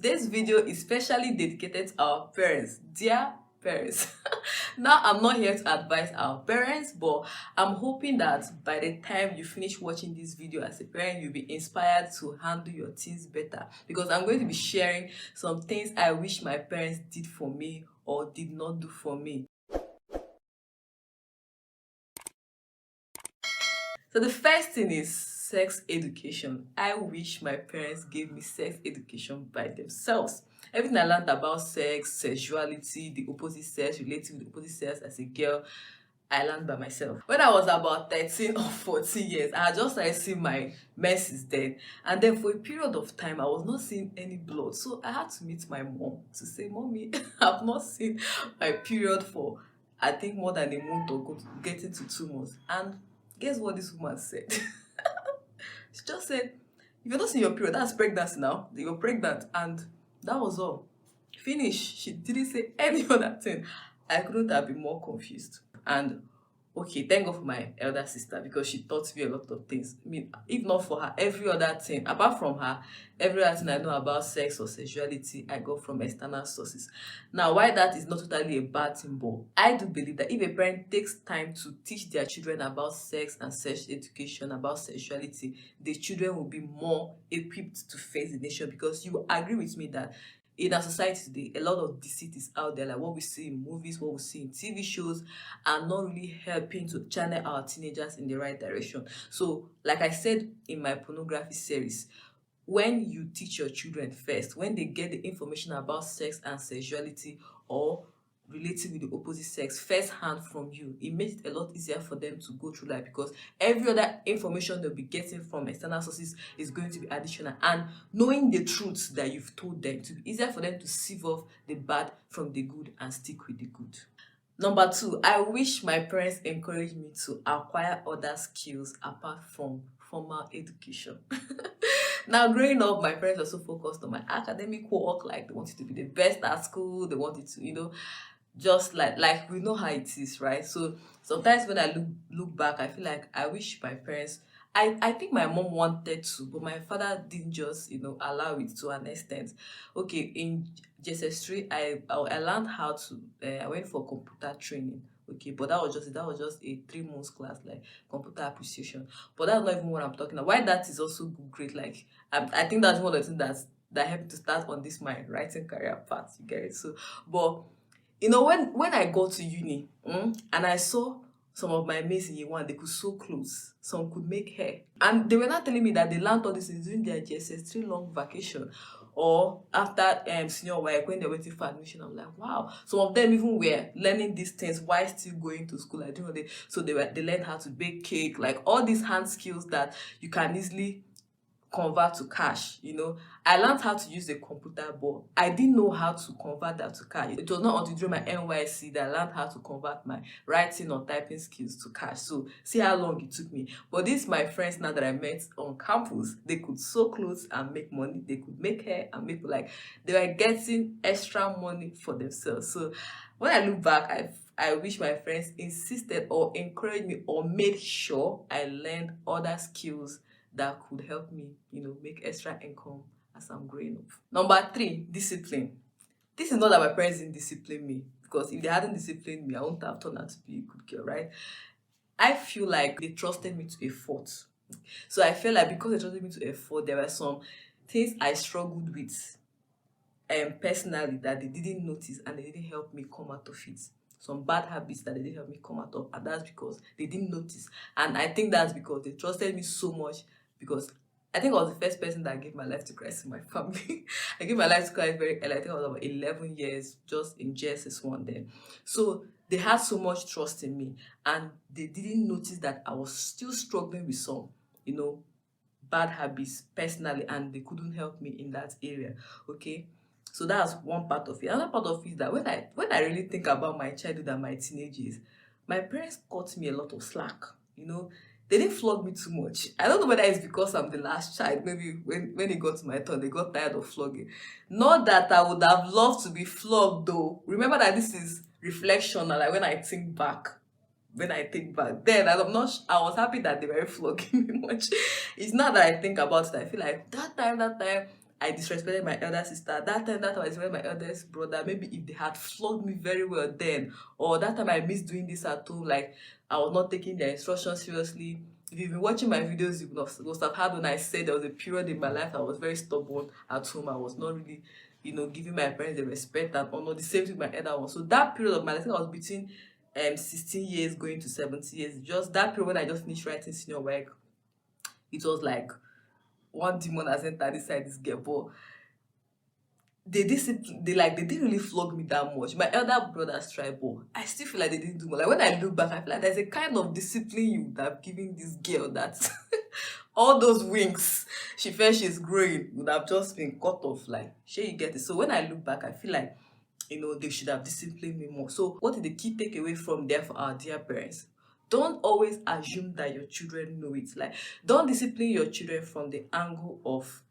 This video is specially dedicated to our parents, dear parents. Now, I'm not here to advise our parents, but I'm hoping that by the time you finish watching this video as a parent, you'll be inspired to handle your things better. Because I'm going to be sharing some things I wish my parents did for me or did not do for me. So the first thing is sex education. I wish my parents gave me sex education by themselves. Everything I learned about sex, sexuality, the opposite sex, relating with the opposite sex as a girl, I learned by myself. When I was about 13 or 14 years, I had just started seeing my menses then. And then for a period of time, I was not seeing any blood. So I had to meet my mom to say, Mommy, I've not seen my period for, I think, more than a month or getting to 2 months. And guess what this woman said? She just said, if you're not seeing your period, that's pregnancy now. You're pregnant. And that was all. Finish. She didn't say any other thing. I couldn't have been more confused. And okay, thank God for my elder sister because she taught me a lot of things. I mean, if not for her, every other thing, apart from her, every other thing I know about sex or sexuality, I got from external sources. Now, why that is not totally a bad thing, but I do believe that if a parent takes time to teach their children about sex and sex education, about sexuality, the children will be more equipped to face the nation because you agree with me that in our society today, a lot of deceit is out there, like what we see in movies, what we see in TV shows, are not really helping to channel our teenagers in the right direction. So, like I said in my pornography series, when you teach your children first, when they get the information about sex and sexuality or relating with the opposite sex first hand from you, it makes it a lot easier for them to go through life because every other information they'll be getting from external sources is going to be additional, and knowing the truth that you've told them to be easier for them to sieve off the bad from the good and stick with the good. Number two, I wish my parents encouraged me to acquire other skills apart from formal education. Now, growing up, my parents were so focused on my academic work, like they wanted to be the best at school, they wanted to, just like we know how it is, right? So sometimes when I look back, I feel like I wish my parents, I think my mom wanted to, but my father didn't just allow it to an extent. Okay, in JSS3, I learned how to I went for computer training. Okay, but that was just a 3 months class, like computer appreciation. But that's not even what I'm talking about. Why that is also great. Like I think that's one of the things that helped to start on this my writing career path. You get it? So, but when I got to uni, and I saw some of my mates in year one, they could sew clothes, some could make hair. And they were not telling me that they learned all this things during their JSS3 long vacation or after senior work when they're waiting for admission. I'm like, wow. Some of them even were learning these things while still going to school. I don't know. So they learned how to bake cake, like all these hand skills that you can easily convert to cash. I learned how to use a computer, but I didn't know how to convert that to cash. It was not until during my NYC that I learned how to convert my writing or typing skills to cash. So see how long it took me. But these my friends now that I met on campus, they could sew clothes and make money, they could make hair and make, like, they were getting extra money for themselves. So when I look back, I wish my friends insisted or encouraged me or made sure I learned other skills that could help me, make extra income as I'm growing up. Number three, discipline. This is not that my parents didn't discipline me, because if they hadn't disciplined me, I wouldn't have turned out to be a good girl, right? I feel like they trusted me to a fault. So I feel like because they trusted me to a fault, there were some things I struggled with personally that they didn't notice and they didn't help me come out of it. Some bad habits that they didn't help me come out of, and that's because they didn't notice. And I think that's because they trusted me so much, because I think I was the first person that gave my life to Christ in my family. I gave my life to Christ very early. I think I was about 11 years just in JSS1 then. So they had so much trust in me, and they didn't notice that I was still struggling with some, bad habits personally, and they couldn't help me in that area. Okay. So that's one part of it. Another part of it is that when I really think about my childhood and my teenage years, my parents cut me a lot of slack. They didn't flog me too much. I don't know whether it's because I'm the last child. Maybe when it got to my turn, they got tired of flogging. Not that I would have loved to be flogged though. Remember that this is reflection, like when I think back. Then I was happy that they were flogging me much. It's not that I think about it, I feel like that time I disrespected my elder sister. That time I disrespected my eldest brother. Maybe if they had flogged me very well then, or that time I missed doing this at home, like I was not taking their instructions seriously. If you've been watching my videos, you must have heard when I said there was a period in my life I was very stubborn at home. I was not really, giving my parents the respect and honor. The same thing with my elder one. So that period of my life, I think I was between 16 years going to 70 years. Just that period when I just finished writing senior work, it was like one demon has entered inside this girl. But they didn't really flog me that much. My elder brothers tried, but I still feel like they didn't do more. Like when I look back, I feel like there's a kind of discipline you would have given this girl that all those wings she felt she's growing would have just been cut off. Like, sure, you get it. So when I look back, I feel like they should have disciplined me more. So what is the key takeaway from there for our dear parents? Don't always assume that your children know it. Like, don't discipline your children from the angle of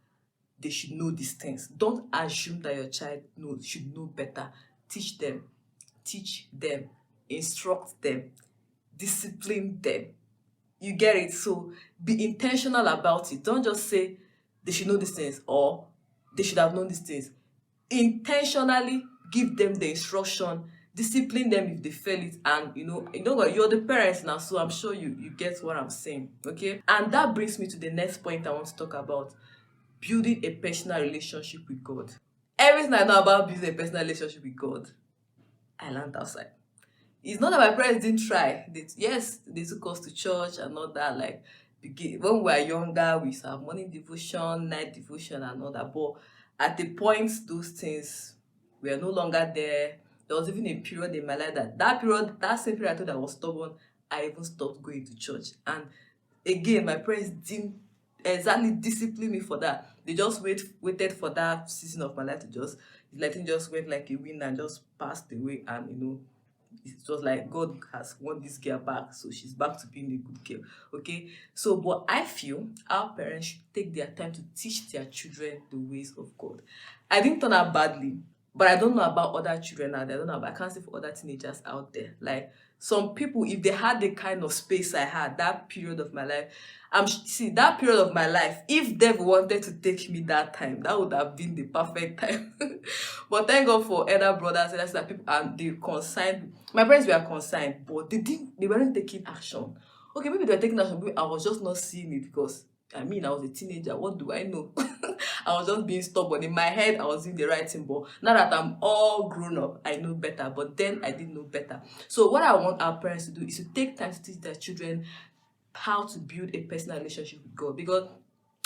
they should know these things. Don't assume that your child should know better. Teach them, instruct them, discipline them. You get it? So be intentional about it. Don't just say they should know these things or they should have known these things. Intentionally give them the instruction, discipline them if they fail it, and you're the parents now, so I'm sure you get what I'm saying. Okay, and that brings me to the next point I want to talk about: building a personal relationship with God. Everything I know about building a personal relationship with God, I learned outside. It's not that my parents didn't try. They took us to church and all that. Like, when we were younger, we used to have morning devotion, night devotion, and all that. But at the point those things were no longer there, there was even a period in my life that same period I thought I was stubborn, I even stopped going to church. And again, my parents didn't exactly discipline me for that. They just waited for that season of my life to just letting just went like a wind and just passed away. And it was like God has won this girl back, so she's back to being a good girl. Okay, so but I feel our parents should take their time to teach their children the ways of God. I didn't turn out badly, but I don't know about other children out there. I don't know about, I can't say for other teenagers out there. Like, some people, if they had the kind of space I had that period of my life, that period of my life, if Dev wanted to take me that time, that would have been the perfect time. But thank God for elder brothers and that people, and they consigned. My parents were consigned, but they weren't taking action. Okay, maybe they were taking action, but I was just not seeing it because I was a teenager. What do I know? I was just being stubborn. In my head, I was doing the right thing, but now that I'm all grown up, I know better. But then I didn't know better. So what I want our parents to do is to take time to teach their children how to build a personal relationship with God, because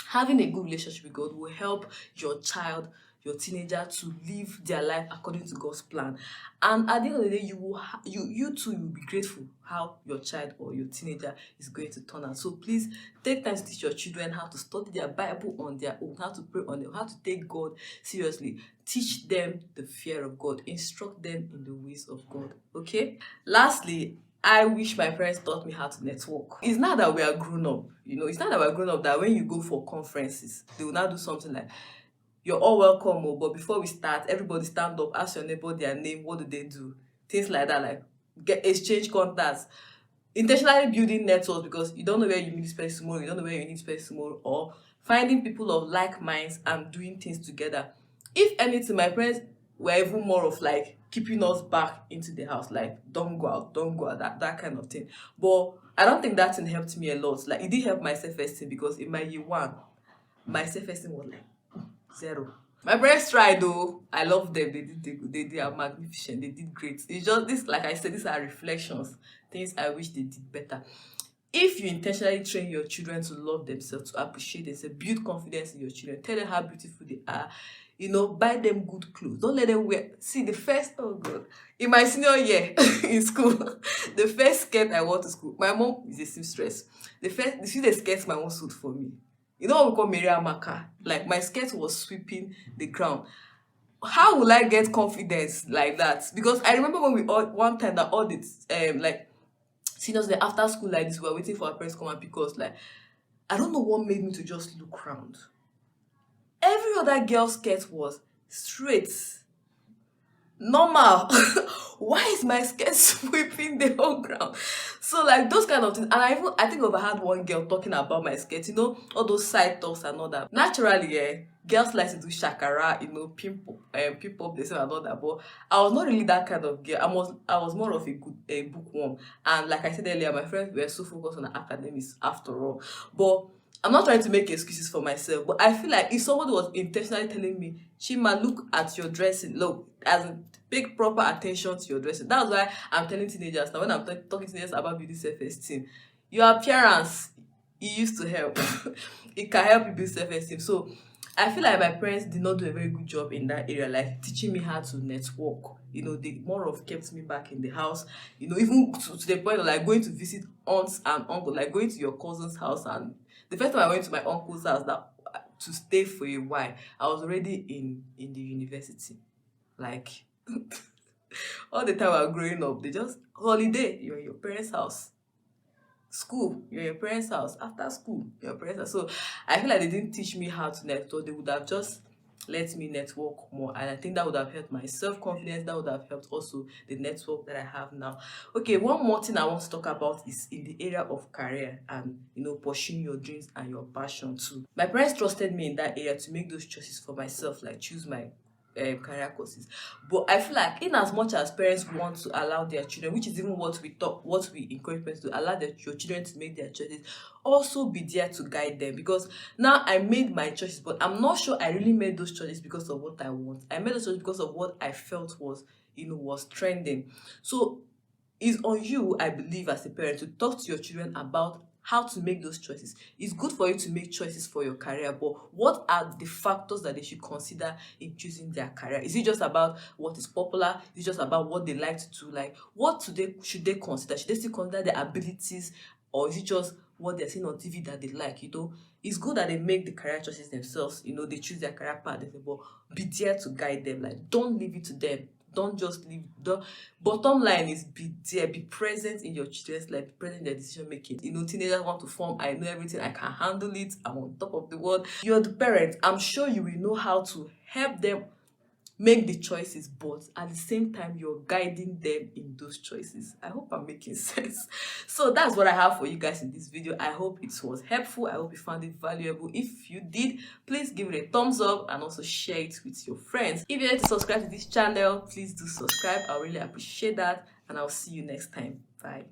having a good relationship with God will help your child, your teenager, to live their life according to God's plan. And at the end of the day, you too will be grateful how your child or your teenager is going to turn out. So please take time to teach your children how to study their Bible on their own, how to pray on their own, how to take God seriously. Teach them the fear of God. Instruct them in the ways of God. Okay? Lastly, I wish my parents taught me how to network. It's not that we are grown up, it's not that we're grown up that when you go for conferences, they will now do something like, you're all welcome, but before we start, everybody stand up, ask your neighbor their name, what do they do? Things like that, like exchange contacts. Intentionally building networks, because you don't know where you meet this person tomorrow, you don't know where you need this person tomorrow, or finding people of like minds and doing things together. If anything, my parents were even more of like keeping us back into the house, like don't go out, that kind of thing. But I don't think that thing helped me a lot. Like, it did help my self-esteem, because in my year one, my self-esteem was like 0. My parents tried though. I love them. They are magnificent. They did great. It's just this, like I said, these are reflections, things I wish they did better. If you intentionally train your children to love themselves, to appreciate themselves, build confidence in your children, tell them how beautiful they are, buy them good clothes. Don't let them wear. See, oh God, in my senior year in school, the first skirt I wore to school, my mom is a seamstress. The skirt my mom sewed for me. You know what we call Maria Maka? Like, my skirt was sweeping the ground. How will I get confidence like that? Because I remember when one time that all the like seniors, the after school like this, we were waiting for our parents to come and pick us. Like, I don't know what made me to just look round. Every other girl's skirt was straight. normal. Why is my skirt sweeping the whole ground? So like those kind of things. And I think I've had one girl talking about my skirt, all those side talks and all that. Naturally, girls like to do shakara, pimp up themselves and all that. But I was not really that kind of girl. I was more of a bookworm. And like I said earlier, my friends were so focused on academics after all. But I'm not trying to make excuses for myself, but I feel like if somebody was intentionally telling me, Chima, look at your dressing, look, as in, pay proper attention to your dressing. That's why I'm telling teenagers now, when I'm talking to teenagers about building self-esteem, your appearance, it used to help. It can help you build self-esteem. So I feel like my parents did not do a very good job in that area, like teaching me how to network. They more of kept me back in the house, even to the point of like going to visit aunts and uncles, like going to your cousin's house. And the first time I went to my uncle's house to stay for a while, I was already in the university. Like all the time I was growing up, they just holiday, you're in your parents' house. School, you're in your parents' house. After school, you're in your parents' house. So I feel like they didn't teach me how to network. They would have just let me network more. And I think that would have helped my self-confidence. That would have helped also the network that I have now. Okay, one more thing I want to talk about is in the area of career and pursuing your dreams and your passion too. My parents trusted me in that area to make those choices for myself, like choose my career courses. But I feel like in as much as parents want to allow their children, which is even what we encourage parents to allow your children to make their choices, also be there to guide them. Because now I made my choices, but I'm not sure I really made those choices because of what I want. I made those choices because of what I felt was trending. So it's on you, I believe, as a parent, to talk to your children about how to make those choices. It's good for you to make choices for your career, but what are the factors that they should consider in choosing their career? Is it just about what is popular? Is it just about what they like to do? Like, should they consider? Should they still consider their abilities, or is it just what they're seeing on TV that they like? It's good that they make the career choices themselves. They choose their career path themselves, but be there to guide them. Like, don't leave it to them. Don't just leave. The bottom line is be there, be present in your children's life, be present in their decision making. Teenagers want to form, I know everything, I can handle it, I'm on top of the world. You're the parent. I'm sure you will know how to help them make the choices, but at the same time you're guiding them in those choices. I hope I'm making sense. So that's what I have for you guys in this video. I hope it was helpful. I hope you found it valuable. If you did, please give it a thumbs up and also share it with your friends. If you'd like to subscribe to this channel, please do subscribe. I really appreciate that, and I'll see you next time. Bye.